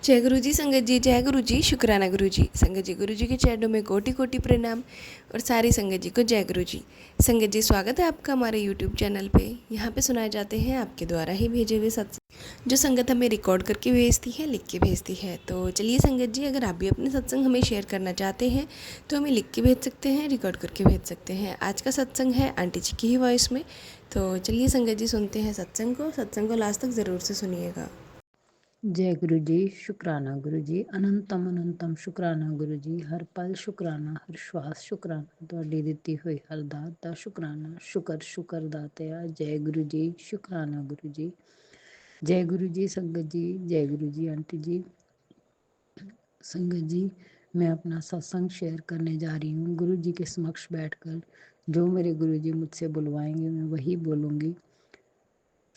जय गुरु जी संगत जी, जय गुरु जी, शुक्राना गुरु जी। संगत जी, गुरु जी के चरणों में कोटि कोटि प्रणाम और सारी संगत जी को जय गुरु जी। संगत जी, स्वागत है आपका हमारे यूट्यूब चैनल पे। यहाँ पे सुनाए जाते हैं आपके द्वारा ही भेजे हुए सत्संग, जो संगत हमें रिकॉर्ड करके भेजती है, लिख के भेजती है। तो चलिए संगत जी, अगर आप भी अपने सत्संग हमें शेयर करना चाहते हैं तो हमें लिख के भेज सकते हैं, रिकॉर्ड करके भेज सकते हैं। आज का सत्संग है आंटी जी की ही वॉइस में। तो चलिए संगत जी, सुनते हैं सत्संग को लास्ट तक ज़रूर से सुनिएगा। जय गुरु जी, शुक्राना गुरु जी, अनंतम अनंतम शुक्राना गुरु जी, हर पल शुक्राना, हर श्वास शुक्राना, ਤੁਹਾਡੀ ਦਿੱਤੀ ਹੋਈ ਹਰ ਦਾਤ ਦਾ ਸ਼ੁਕਰਾਨਾ, ਸ਼ੁਕਰ ਦਾਤਿਆ। ਜੈ ਗੁਰੂ ਜੀ, ਸ਼ੁਕਰਾਨਾ गुरु जी। जय गुरु जी संगत जी, जय गुरु जी आंटी जी। संगत जी, मैं अपना सत्संग शेयर करने जा रही हूँ गुरु जी के समक्ष बैठकर। जो मेरे गुरु जी मुझसे बुलवाएंगे मैं वही बोलूँगी।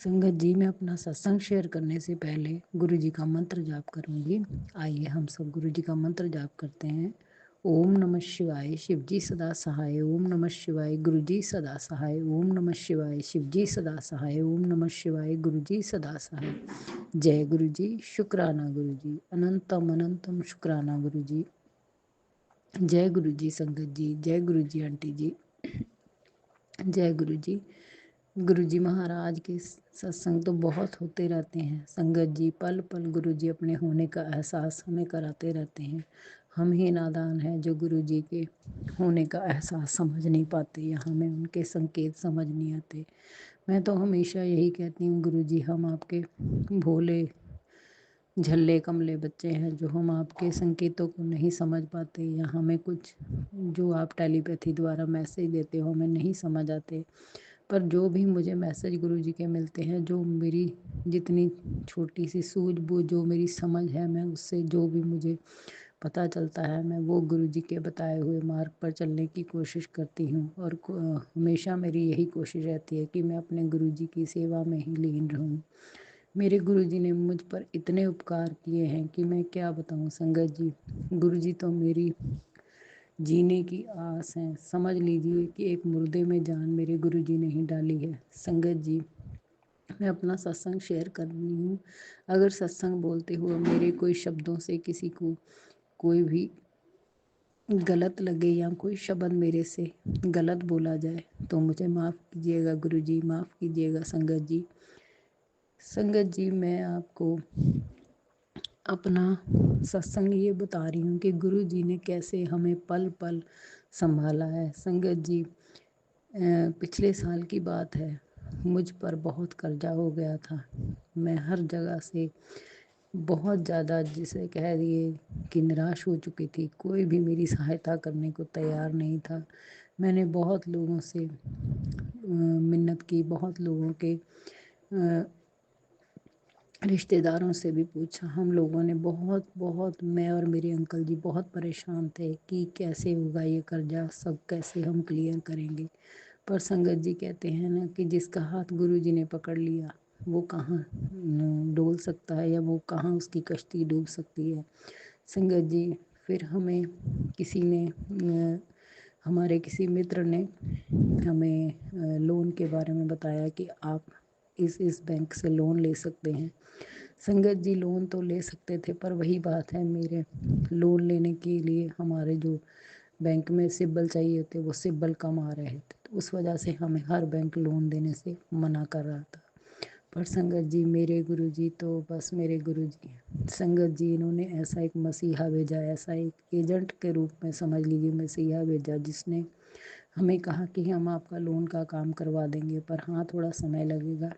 संगत जी, मैं अपना सत्संग शेयर करने से पहले गुरु जी का मंत्र जाप करूंगी। आइए हम सब गुरु जी का मंत्र जाप करते हैं। ओम नमः शिवाय, शिव जी सदा सहाय। ओम नमः शिवाय, गुरु जी सदा सहाय। ओम नमः शिवाय, शिव जी सदा सहाय। ओम नमः शिवाय, गुरु जी सदा सहाय। जय गुरु जी, शुक्राना गुरु जी, अनंतम अनंतम शुक्राना गुरु जी। जय गुरु जी संगत जी, जय गुरु जी आंटी जी, जय गुरु जी। गुरु जी महाराज के सत्संग तो बहुत होते रहते हैं संगत जी। पल पल गुरु जी अपने होने का एहसास हमें कराते रहते हैं। हम ही नादान हैं जो गुरु जी के होने का एहसास समझ नहीं पाते या हमें उनके संकेत समझ नहीं आते। मैं तो हमेशा यही कहती हूँ गुरु जी, हम आपके भोले झल्ले कमले बच्चे हैं जो हम आपके संकेतों को नहीं समझ पाते, या हमें कुछ जो आप टेलीपैथी द्वारा मैसेज देते हो हमें नहीं समझ आते। पर जो भी मुझे मैसेज गुरु जी के मिलते हैं, जो मेरी जितनी छोटी सी सूझबूझ जो मेरी समझ है, मैं उससे जो भी मुझे पता चलता है मैं वो गुरु जी के बताए हुए मार्ग पर चलने की कोशिश करती हूँ। और हमेशा मेरी यही कोशिश रहती है कि मैं अपने गुरु जी की सेवा में ही लीन रहूँ। मेरे गुरु जी ने मुझ पर इतने उपकार किए हैं कि मैं क्या बताऊँ संगत जी। गुरु जी तो मेरी जीने की आस है। समझ लीजिए कि एक मुर्दे में जान मेरे गुरु जी ने ही डाली है। संगत जी, मैं अपना सत्संग शेयर कर रही हूँ। अगर सत्संग बोलते हुए मेरे कोई शब्दों से किसी को कोई भी गलत लगे या कोई शब्द मेरे से गलत बोला जाए तो मुझे माफ़ कीजिएगा गुरु जी, माफ़ कीजिएगा संगत जी। संगत जी, मैं आपको अपना सत्संग ये बता रही हूँ कि गुरु जी ने कैसे हमें पल पल संभाला है। संगत जी, पिछले साल की बात है, मुझ पर बहुत कर्जा हो गया था। मैं हर जगह से बहुत ज़्यादा जिसे कह दिए कि निराश हो चुकी थी। कोई भी मेरी सहायता करने को तैयार नहीं था। मैंने बहुत लोगों से मिन्नत की, बहुत लोगों के रिश्तेदारों से भी पूछा। हम लोगों ने बहुत बहुत, मैं और मेरे अंकल जी बहुत परेशान थे कि कैसे होगा ये कर्जा, सब कैसे हम क्लियर करेंगे। पर संगत जी कहते हैं ना कि जिसका हाथ गुरु जी ने पकड़ लिया वो कहाँ डोल सकता है या वो कहाँ उसकी कश्ती डूब सकती है। संगत जी, फिर हमें किसी ने हमारे किसी मित्र ने हमें लोन के बारे में बताया कि आप इस बैंक से लोन ले सकते हैं। संगत जी, लोन तो ले सकते थे पर वही बात है, मेरे लोन लेने के लिए हमारे जो बैंक में सिबिल चाहिए थे वो सिबिल कम आ रहे थे, तो उस वजह से हमें हर बैंक लोन देने से मना कर रहा था। पर संगत जी, मेरे गुरु जी तो बस मेरे गुरु जी हैं। संगत जी, इन्होंने ऐसा एक मसीहा भेजा, ऐसा एक एजेंट के रूप में समझ लीजिए मसीहा भेजा, जिसने हमें कहा कि हम आपका लोन का काम करवा देंगे, पर हाँ थोड़ा समय लगेगा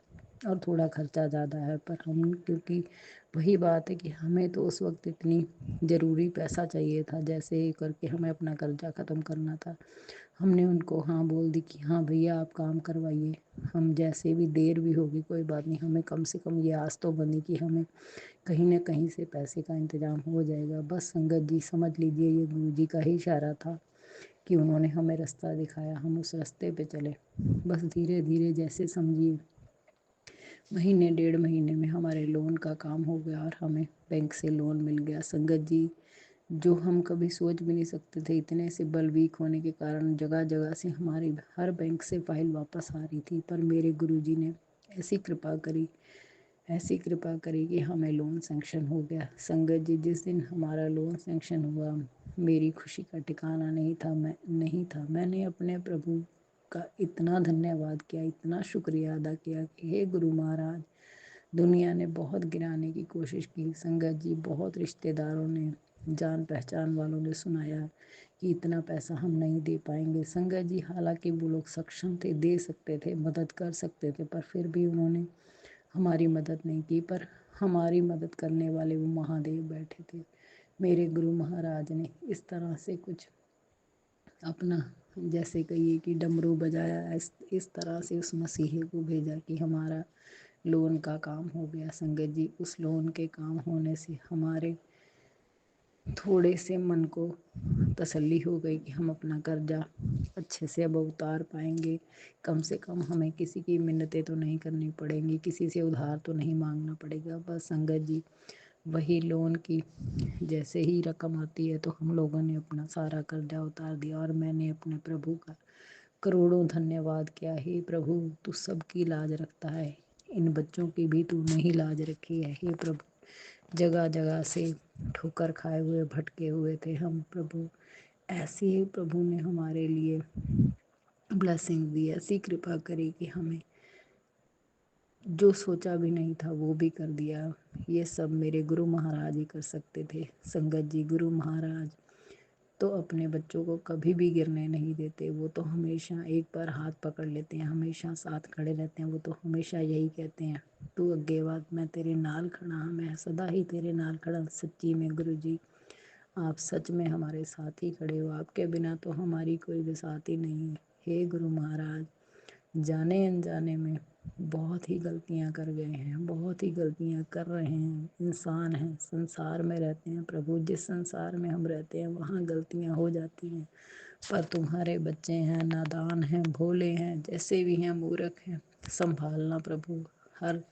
और थोड़ा खर्चा ज़्यादा है। पर हम, क्योंकि वही बात है कि हमें तो उस वक्त इतनी ज़रूरी पैसा चाहिए था, जैसे ही करके हमें अपना कर्जा ख़त्म करना था। हमने उनको हाँ बोल दी कि हाँ भैया आप काम करवाइए, हम जैसे भी देर भी होगी कोई बात नहीं, हमें कम से कम ये आस तो बनी कि हमें कहीं ना कहीं से पैसे का इंतज़ाम हो जाएगा। बस संगत जी, समझ लीजिए ये गुरु जी का ही इशारा था कि उन्होंने हमें रास्ता दिखाया, हम उस रास्ते पे चले। बस धीरे धीरे जैसे समझिए महीने डेढ़ महीने में हमारे लोन का काम हो गया और हमें बैंक से लोन मिल गया। संगत जी, जो हम कभी सोच भी नहीं सकते थे, इतने से बल वीक होने के कारण जगह जगह से हमारी हर बैंक से फाइल वापस आ रही थी, पर मेरे गुरुजी ने ऐसी कृपा करी ऐसी कृपा करी कि हमें लोन सैंक्शन हो गया। संगत जी, जिस दिन हमारा लोन सैंक्शन हुआ, मेरी खुशी का ठिकाना नहीं था। मैंने अपने प्रभु का इतना धन्यवाद किया, इतना शुक्रिया अदा किया कि हे गुरु महाराज, दुनिया ने बहुत गिराने की कोशिश की। संगत जी, बहुत रिश्तेदारों ने, जान पहचान वालों ने सुनाया कि इतना पैसा हम नहीं दे पाएंगे। संगत जी, हालांकि वो लोग सक्षम थे, दे सकते थे, मदद कर सकते थे, पर फिर भी उन्होंने हमारी मदद नहीं की। पर हमारी मदद करने वाले वो महादेव बैठे थे। मेरे गुरु महाराज ने इस तरह से कुछ अपना, जैसे कहिए कि डमरू बजाया, इस तरह से उस मसीहे को भेजा कि हमारा लोन का काम हो गया। संगत जी, उस लोन के काम होने से हमारे थोड़े से मन को तसल्ली हो गई कि हम अपना कर्जा अच्छे से अब उतार पाएंगे। कम से कम हमें किसी की मिन्नतें तो नहीं करनी पड़ेंगी, किसी से उधार तो नहीं मांगना पड़ेगा। बस संगत जी, वही लोन की जैसे ही रकम आती है तो हम लोगों ने अपना सारा कर्जा उतार दिया। और मैंने अपने प्रभु का करोड़ों धन्यवाद किया। हे प्रभु, तू सबकी लाज रखता है, इन बच्चों की भी तूने ही लाज रखी है। हे प्रभु, जगह जगह से ठोकर खाए हुए, भटके हुए थे हम प्रभु, ऐसे ही प्रभु ने हमारे लिए ब्लेसिंग दी, ऐसी कृपा करी कि हमें जो सोचा भी नहीं था वो भी कर दिया। ये सब मेरे गुरु महाराज ही कर सकते थे। संगत जी, गुरु महाराज तो अपने बच्चों को कभी भी गिरने नहीं देते। वो तो हमेशा एक बार हाथ पकड़ लेते हैं, हमेशा साथ खड़े रहते हैं। वो तो हमेशा यही कहते हैं, तू अगे बात, मैं तेरे नाल खड़ा, मैं सदा ही तेरे नाल खड़ा। सच्ची में गुरु जी, आप सच में हमारे साथ ही खड़े हो। आपके बिना तो हमारी कोई भी साथ ही नहीं है। हे गुरु महाराज, जाने अनजाने में बहुत ही गलतियां कर गए हैं, बहुत ही गलतियां कर रहे हैं। इंसान हैं, संसार में रहते हैं प्रभु, जिस संसार में हम रहते हैं वहाँ गलतियां हो जाती हैं। पर तुम्हारे बच्चे हैं, नादान हैं, भोले हैं, जैसे भी हैं, मूर्ख हैं, संभालना प्रभु। हर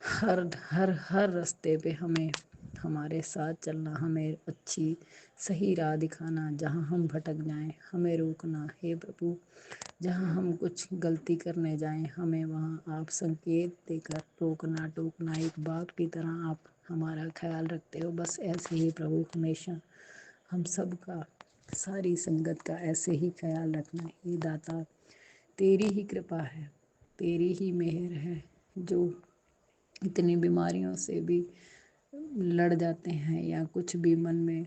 हर हर हर रास्ते पे हमें हमारे साथ चलना, हमें अच्छी सही राह दिखाना। जहाँ हम भटक जाएं हमें रोकना। हे प्रभु, जहाँ हम कुछ गलती करने जाएं हमें वहाँ आप संकेत देकर रोकना टोकना। एक बाप की तरह आप हमारा ख्याल रखते हो। बस ऐसे ही प्रभु हमेशा हम सब का, सारी संगत का ऐसे ही ख्याल रखना। हे दाता, तेरी ही कृपा है, तेरी ही मेहर है, जो इतनी बीमारियों से भी लड़ जाते हैं, या कुछ भी मन में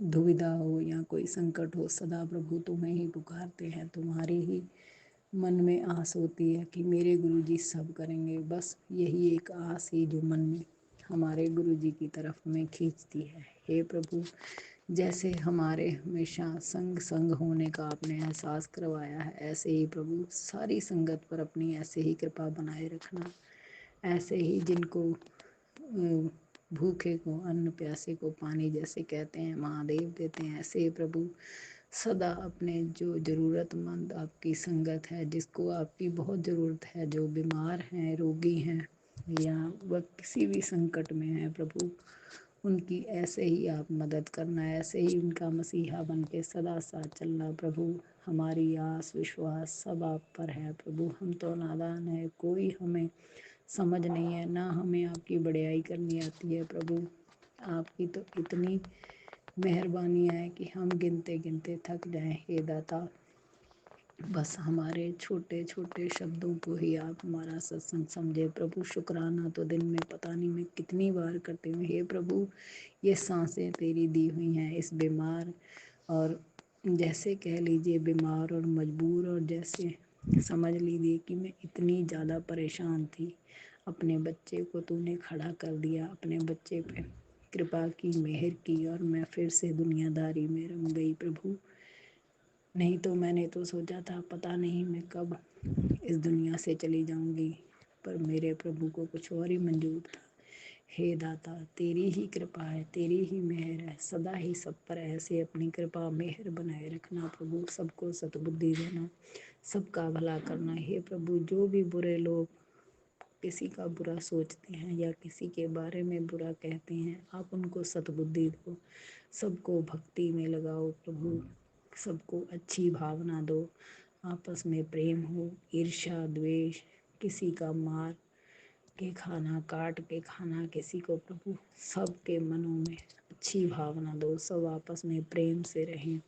दुविधा हो या कोई संकट हो, सदा प्रभु तुम्हें ही पुकारते हैं। तुम्हारी ही मन में आस होती है कि मेरे गुरु जी सब करेंगे। बस यही एक आस ही जो मन में हमारे गुरु जी की तरफ में खींचती है। हे प्रभु, जैसे हमारे हमेशा संग संग होने का आपने एहसास करवाया है, ऐसे ही प्रभु सारी संगत पर अपनी ऐसे ही कृपा बनाए रखना। ऐसे ही जिनको भूखे को अन्न, प्यासे को पानी जैसे कहते हैं, महादेव देते हैं, ऐसे ही प्रभु सदा अपने जो ज़रूरतमंद आपकी संगत है, जिसको आपकी बहुत ज़रूरत है, जो बीमार हैं, रोगी हैं, या वह किसी भी संकट में है प्रभु, उनकी ऐसे ही आप मदद करना, ऐसे ही उनका मसीहा बन के सदा साथ चलना प्रभु। हमारी आस विश्वास सब आप पर है प्रभु। हम तो नादान है, कोई हमें समझ नहीं है, ना हमें आपकी बड़ाई करनी आती है प्रभु। आपकी तो इतनी मेहरबानी है कि हम गिनते गिनते थक जाएं। हे दाता, बस हमारे छोटे छोटे शब्दों को ही आप हमारा सत्संग समझे प्रभु। शुक्राना तो दिन में पता नहीं मैं कितनी बार करती हूँ। हे प्रभु, ये सांसें तेरी दी हुई हैं इस बीमार, और जैसे कह लीजिए बीमार और मजबूर, और जैसे समझ लीजिए कि मैं इतनी ज़्यादा परेशान थी। अपने बच्चे को तूने खड़ा कर दिया, अपने बच्चे पे कृपा की, मेहर की, और मैं फिर से दुनियादारी में रम गई प्रभु। नहीं तो मैंने तो सोचा था पता नहीं मैं कब इस दुनिया से चली जाऊंगी, पर मेरे प्रभु को कुछ और ही मंजूर था। हे दाता, तेरी ही कृपा है, तेरी ही मेहर है, सदा ही सब पर ऐसे अपनी कृपा मेहर बनाए रखना प्रभु। सबको सतबुद्धि देना, सबका भला करना। हे प्रभु, जो भी बुरे लोग किसी का बुरा सोचते हैं या किसी के बारे में बुरा कहते हैं, आप उनको सतबुद्धि दो, सबको भक्ति में लगाओ प्रभु, सबको अच्छी भावना दो, आपस में प्रेम हो, ईर्ष्या द्वेष, किसी का मार के खाना, काट के खाना किसी को प्रभु, सबके मनों में अच्छी भावना दो, सब आपस में प्रेम से रहें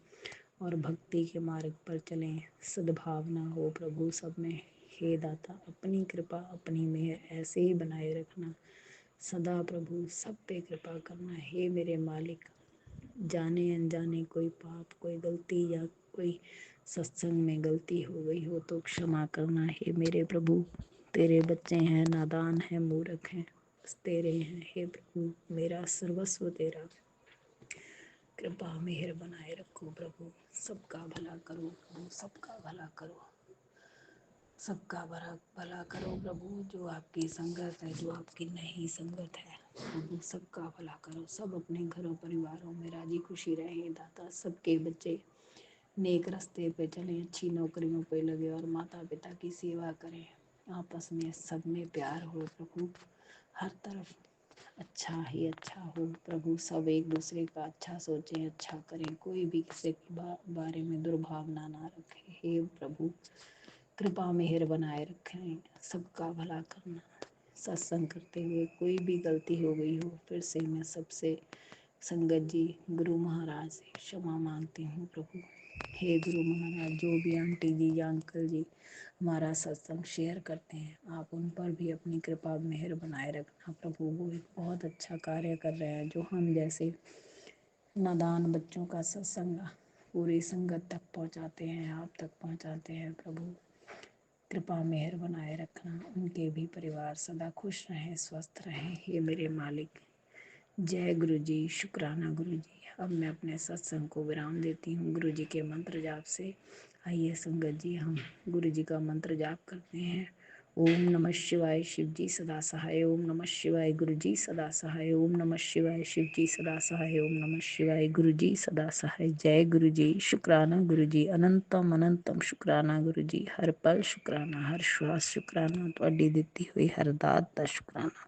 और भक्ति के मार्ग पर चलें, सद्भावना हो प्रभु सब में। हे दाता, अपनी कृपा अपनी मेहर ऐसे ही बनाए रखना सदा प्रभु, सब पे कृपा करना। हे मेरे मालिक, जाने अनजाने कोई पाप, कोई गलती या कोई सत्संग में गलती हो गई हो तो क्षमा करना। हे मेरे प्रभु, तेरे बच्चे हैं, नादान हैं, मूर्ख हैं, बस तेरे हैं। हे प्रभु, मेरा सर्वस्व तेरा, कृपा मेहर बनाए रखो प्रभु, सबका भला करो प्रभु, सबका भला करो, सबका भला करो प्रभु। जो आपकी संगत है, जो आपकी नहीं संगत है प्रभु, सबका भला करो। सब अपने घरों परिवारों में राजी खुशी रहें दाता। सबके बच्चे नेक रास्ते पे चलें, अच्छी नौकरियों पे लगे और माता पिता की सेवा करें। आपस में सब में प्यार हो प्रभु, हर तरफ अच्छा ही अच्छा हो प्रभु। सब एक दूसरे का अच्छा सोचें, अच्छा करें, कोई भी किसी के बारे में दुर्भावना ना रखे। हे प्रभु, कृपा मेहर बनाए रखें, सबका भला करना। सत्संग करते हुए कोई भी गलती हो गई हो, फिर से मैं सबसे संगत जी, गुरु महाराज से क्षमा मांगती हूँ प्रभु। हे गुरु महाराज, जो भी आंटी जी या अंकल जी हमारा सत्संग शेयर करते हैं, आप उन पर भी अपनी कृपा मेहर बनाए रखना प्रभु। वो एक बहुत अच्छा कार्य कर रहे हैं, जो हम जैसे नादान बच्चों का सत्संग पूरी संगत तक पहुंचाते हैं, आप तक पहुंचाते हैं प्रभु। कृपा मेहर बनाए रखना, उनके भी परिवार सदा खुश रहें, स्वस्थ रहें। हे मेरे मालिक, जय गुरु जी, शुक्राना गुरु जी। अब मैं अपने सत्संग को विराम देती हूँ गुरु जी के मंत्र जाप से। आइए संगत जी, हम गुरु जी का मंत्र जाप करते हैं। ओम नमः शिवाय, शिव जी सदा सहाय। ओम नमः शिवाय, गुरु जी सदा सहाय। ओम नमः शिवाय, शिव जी सदा सहाय। ओम नमः शिवाय, गुरु जी सदा सहाय। जय गुरु जी, शुक्राना गुरु जी, अनंतम अनंतम शुक्राना गुरु जी। हर पल शुक्राना, हर श्वास शुक्राना, ਤੁਹਾਡੀ ਦਿੱਤੀ ਹੋਈ ਹਰ ਦਾਤ ਦਾ ਸ਼ੁਕਰਾਨਾ।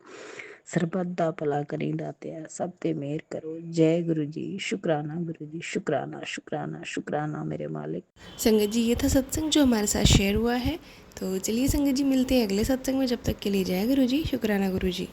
ਸਰਬੱਤ ਦਾ ਭਲਾ ਕਰੀ ਦਾਤਿਆ, सब पे मेहर करो। जय गुरु जी, शुक्राना गुरु जी, शुक्राना शुक्राना शुक्राना मेरे मालिक। संगत जी, ये था सत्संग जो हमारे साथ शेयर हुआ है। तो चलिए संगत जी, मिलते हैं अगले सत्संग में। जब तक के लिए जय गुरु जी, शुक्राना गुरु जी।